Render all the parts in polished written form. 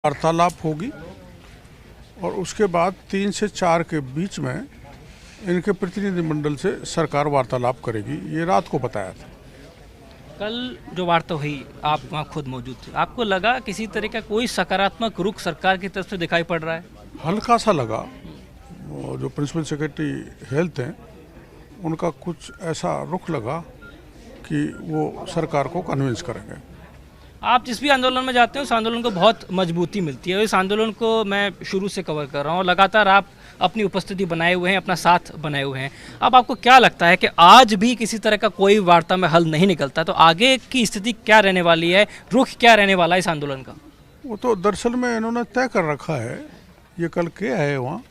वार्तालाप होगी और उसके बाद 3 से 4 के बीच में इनके प्रतिनिधिमंडल से सरकार वार्तालाप करेगी। ये रात को बताया था। कल जो वार्ता हुई आप वहाँ खुद मौजूद थे, आपको लगा किसी तरह का कोई सकारात्मक रुख सरकार की तरफ से दिखाई पड़ रहा है? हल्का सा लगा। वो जो प्रिंसिपल सेक्रेटरी हेल्थ हैं उनका कुछ ऐसा रुख लगा कि वो सरकार को कन्विंस करेंगे। आप जिस भी आंदोलन में जाते हैं उस आंदोलन को बहुत मजबूती मिलती है। इस आंदोलन को मैं शुरू से कवर कर रहा हूँ, लगातार आप अपनी उपस्थिति बनाए हुए हैं, अपना साथ बनाए हुए हैं। अब आपको क्या लगता है कि आज भी किसी तरह का कोई वार्ता में हल नहीं निकलता, तो आगे की स्थिति क्या रहने वाली है, रुख क्या रहने वाला है इस आंदोलन का? वो तो दरअसल में इन्होंने तय कर रखा है, ये कल क्या है वहाँ,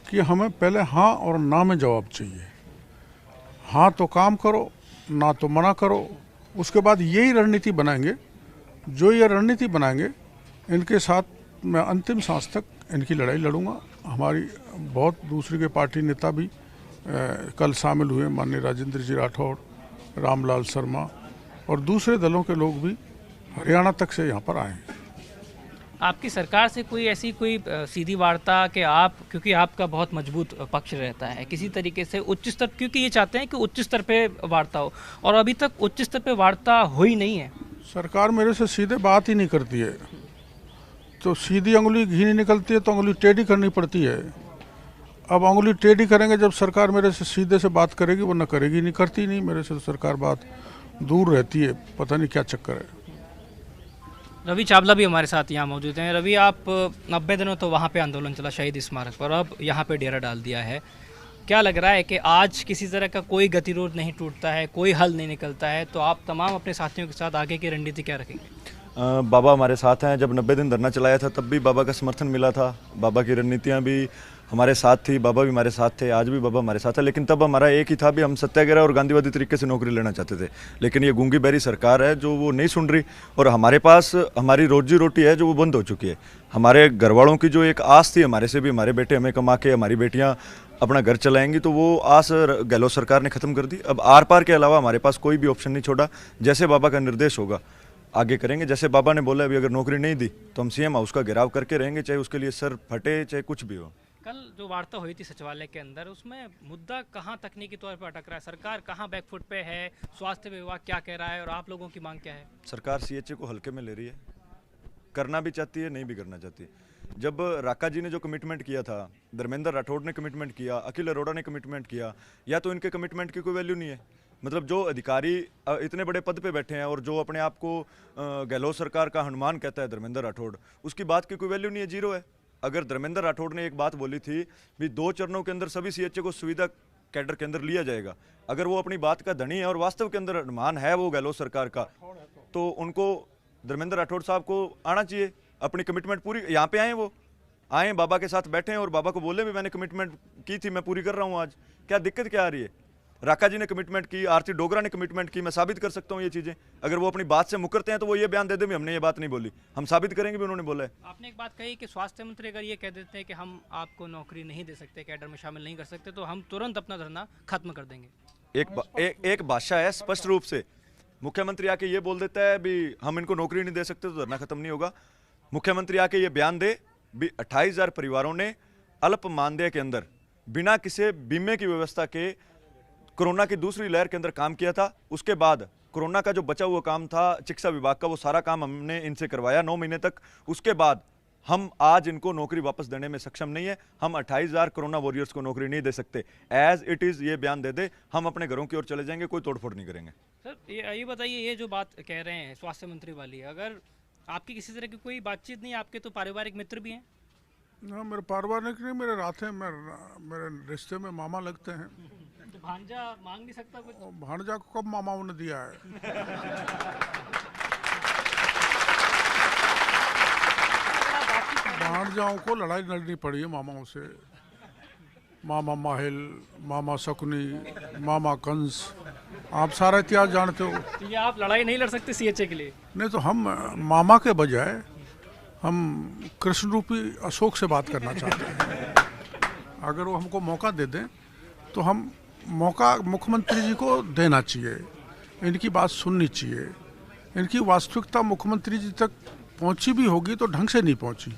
कि हमें पहले हाँ और ना में जवाब चाहिए। हाँ तो काम करो, ना तो मना करो। उसके बाद यही रणनीति बनाएंगे। जो ये रणनीति बनाएंगे इनके साथ मैं अंतिम सांस तक इनकी लड़ाई लड़ूंगा। हमारी बहुत दूसरी के पार्टी नेता भी कल शामिल हुए, माननीय राजेंद्र जी राठौड़, रामलाल शर्मा और दूसरे दलों के लोग भी हरियाणा तक से यहाँ पर आए हैं। आपकी सरकार से कोई ऐसी कोई सीधी वार्ता कि आप, क्योंकि आपका बहुत मजबूत पक्ष रहता है, किसी तरीके से उच्च स्तर, क्योंकि ये चाहते हैं कि उच्च स्तर पे वार्ता हो और अभी तक उच्च स्तर पे वार्ता हुई नहीं है। सरकार मेरे से सीधे बात ही नहीं करती है, तो सीधी अंगुली घी नहीं निकलती है तो अंगुली टेढ़ी करनी पड़ती है। अब अंगुली टेढ़ी करेंगे जब सरकार मेरे से सीधे से बात करेगी, वरना करेगी नहीं, करती नहीं मेरे से। तो सरकार बात दूर रहती है, पता नहीं क्या चक्कर है। रवि चावला भी हमारे साथ यहाँ मौजूद हैं। रवि, आप 90 दिनों तो वहाँ पे आंदोलन चला शहीद स्मारक पर, अब यहाँ पे डेरा डाल दिया है। क्या लग रहा है कि आज किसी तरह का कोई गतिरोध नहीं टूटता है, कोई हल नहीं निकलता है, तो आप तमाम अपने साथियों के साथ आगे की रणनीति क्या रखेंगे? बाबा हमारे साथ हैं। जब 90 दिन धरना चलाया था तब भी बाबा का समर्थन मिला था, बाबा की रणनीतियाँ भी हमारे साथ थी, बाबा भी हमारे साथ थे, आज भी बाबा हमारे साथ है। लेकिन तब हमारा एक ही था भी, हम सत्याग्रह और गांधीवादी तरीके से नौकरी लेना चाहते थे। लेकिन ये गूंगी बहरी सरकार है जो वो नहीं सुन रही, और हमारे पास हमारी रोजी रोटी है जो वो बंद हो चुकी है। हमारे घर वालों की जो एक आस थी हमारे से भी, हमारे बेटे हमें कमा के, हमारी बेटियाँ अपना घर चलाएंगी, तो वो आस गहलोत सरकार ने ख़त्म कर दी। अब आर पार के अलावा हमारे पास कोई भी ऑप्शन नहीं छोड़ा। जैसे बाबा का निर्देश होगा आगे करेंगे। जैसे बाबा ने बोला अभी अगर नौकरी नहीं दी तो हम सीएम हाउस का घेराव करके रहेंगे, चाहे उसके लिए सर फटे, चाहे कुछ भी हो। कल जो वार्ता हुई थी सचिवालय के अंदर, उसमें मुद्दा कहाँ तकनीकी तौर पर अटक रहा है? सरकार कहाँ बैकफुट पे है? स्वास्थ्य विभाग क्या कह रहा है और आप लोगों की मांग क्या है? सरकार सीएचए को हल्के में ले रही है, करना भी चाहती है, नहीं भी करना चाहती। जब राका जी ने जो कमिटमेंट किया था, धर्मेंद्र राठौड़ ने कमिटमेंट किया, अखिल अरोड़ा ने कमिटमेंट किया, या तो इनके कमिटमेंट की कोई वैल्यू नहीं है। मतलब जो अधिकारी इतने बड़े पद पे बैठे हैं और जो अपने आप को गहलोत सरकार का हनुमान कहता है धर्मेंद्र राठौड़, उसकी बात की कोई वैल्यू नहीं है, जीरो है। अगर धर्मेंद्र राठौड़ ने एक बात बोली थी भी 2 चरणों के अंदर सभी सीएचए को सुविधा कैडर के अंदर लिया जाएगा, अगर वो अपनी बात का धनी है और वास्तव के अंदर हनुमान है वो गहलोत सरकार का, तो उनको धर्मेंद्र राठौड़ साहब को आना चाहिए, अपनी कमिटमेंट पूरी। यहाँ पे आए, वो आए, बाबा के साथ बैठे हैं और बाबा को बोले भी मैंने कमिटमेंट की थी, मैं पूरी कर रहा हूँ। आज क्या दिक्कत क्या आ रही है? राका जी ने कमिटमेंट की, आरती डोगरा ने कमिटमेंट की, मैं साबित कर सकता हूँ ये चीजें। अगर वो अपनी बात से मुकरते हैं तो वो ये बयान दे दे भी हमने ये बात नहीं बोली, हम साबित करेंगे भी उन्होंने बोला है। आपने एक बात कही कि स्वास्थ्य मंत्री अगर ये कह देते हैं कि हम आपको नौकरी नहीं दे सकते, कैडर में शामिल नहीं कर सकते, तो हम तुरंत अपना धरना खत्म कर देंगे। एक भाषा है स्पष्ट रूप से। मुख्यमंत्री आके ये बोल देता है भी हम इनको नौकरी नहीं दे सकते, तो धरना खत्म नहीं होगा। मुख्यमंत्री आके ये बयान दे भी 28,000 परिवारों ने अल्प मानदेय के अंदर बिना किसी बीमे की व्यवस्था के कोरोना की दूसरी लहर के अंदर काम किया था। उसके बाद कोरोना का जो बचा हुआ काम था चिकित्सा विभाग का, वो सारा काम हमने इनसे करवाया 9 महीने तक। उसके बाद हम आज इनको नौकरी वापस देने में सक्षम नहीं है। हम 28,000 कोरोना वॉरियर्स को नौकरी नहीं दे सकते। एज इट इज ये बयान दे दे, हम अपने घरों की ओर चले जाएंगे, कोई तोड़फोड़ नहीं करेंगे। सर ये बताइए, ये जो बात कह रहे हैं स्वास्थ्य मंत्री वाली, अगर आपकी किसी तरह की कोई बातचीत नहीं, आपके तो पारिवारिक मित्र भी हैं? ना, मेरे पारिवारिक नहीं, मेरे रात हैं, मेरे रिश्ते में मामा लगते हैं। तो भांजा मांग नहीं सकता कुछ? भांजा को कब मामाओं ने दिया है? भांजाओं को लड़ाई लड़नी पड़ी है मामाओं से। मामा माहिल, मामा शकुनी, मामा कंस, आप सारा इतिहास जानते हो। तो ये आप लड़ाई नहीं लड़ सकते सीएचए के लिए? नहीं तो हम मामा के बजाय हम कृष्ण रूपी अशोक से बात करना चाहते हैं। अगर वो हमको मौका दे दें तो हम मौका मुख्यमंत्री जी को देना चाहिए, इनकी बात सुननी चाहिए। इनकी वास्तविकता मुख्यमंत्री जी तक पहुंची भी होगी तो ढंग से नहीं पहुंची।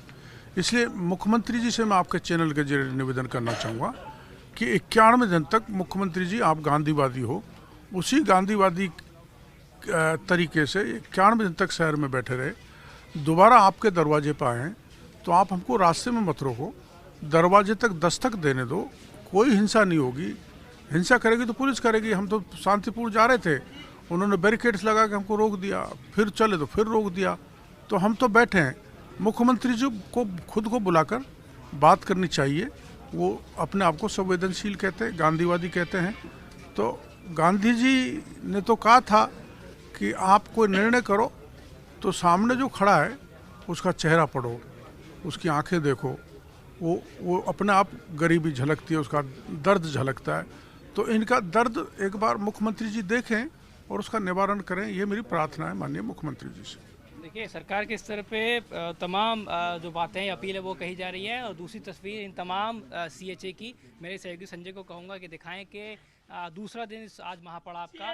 इसलिए मुख्यमंत्री जी से मैं आपके चैनल के जरिए निवेदन करना चाहूँगा कि 91 दिन तक मुख्यमंत्री जी आप गांधीवादी हो, उसी गांधीवादी तरीके से 91 दिन तक शहर में बैठे रहे, दोबारा आपके दरवाजे पर आए तो आप हमको रास्ते में मत रोको, दरवाजे तक दस्तक देने दो, कोई हिंसा नहीं होगी। हिंसा करेगी तो पुलिस करेगी, हम तो शांतिपूर्ण जा रहे थे, उन्होंने बैरिकेड्स लगा के हमको रोक दिया, फिर चले तो फिर रोक दिया, तो हम तो बैठे हैं। मुख्यमंत्री जी को खुद को बुलाकर बात करनी चाहिए। वो अपने आप को संवेदनशील कहते हैं, गांधीवादी कहते हैं। तो गांधी जी ने तो कहा था कि आप कोई निर्णय करो तो सामने जो खड़ा है उसका चेहरा पढ़ो, उसकी आंखें देखो, वो अपने आप गरीबी झलकती है, उसका दर्द झलकता है। तो इनका दर्द एक बार मुख्यमंत्री जी देखें और उसका निवारण करें, ये मेरी प्रार्थना है माननीय मुख्यमंत्री जी से। देखिए, सरकार के स्तर पे तमाम जो बातें हैं, अपील है, वो कही जा रही है। और दूसरी तस्वीर इन तमाम CHA की मेरे सहयोगी संजय को कहूँगा कि दिखाएं कि दूसरा दिन आज महापड़ाव का।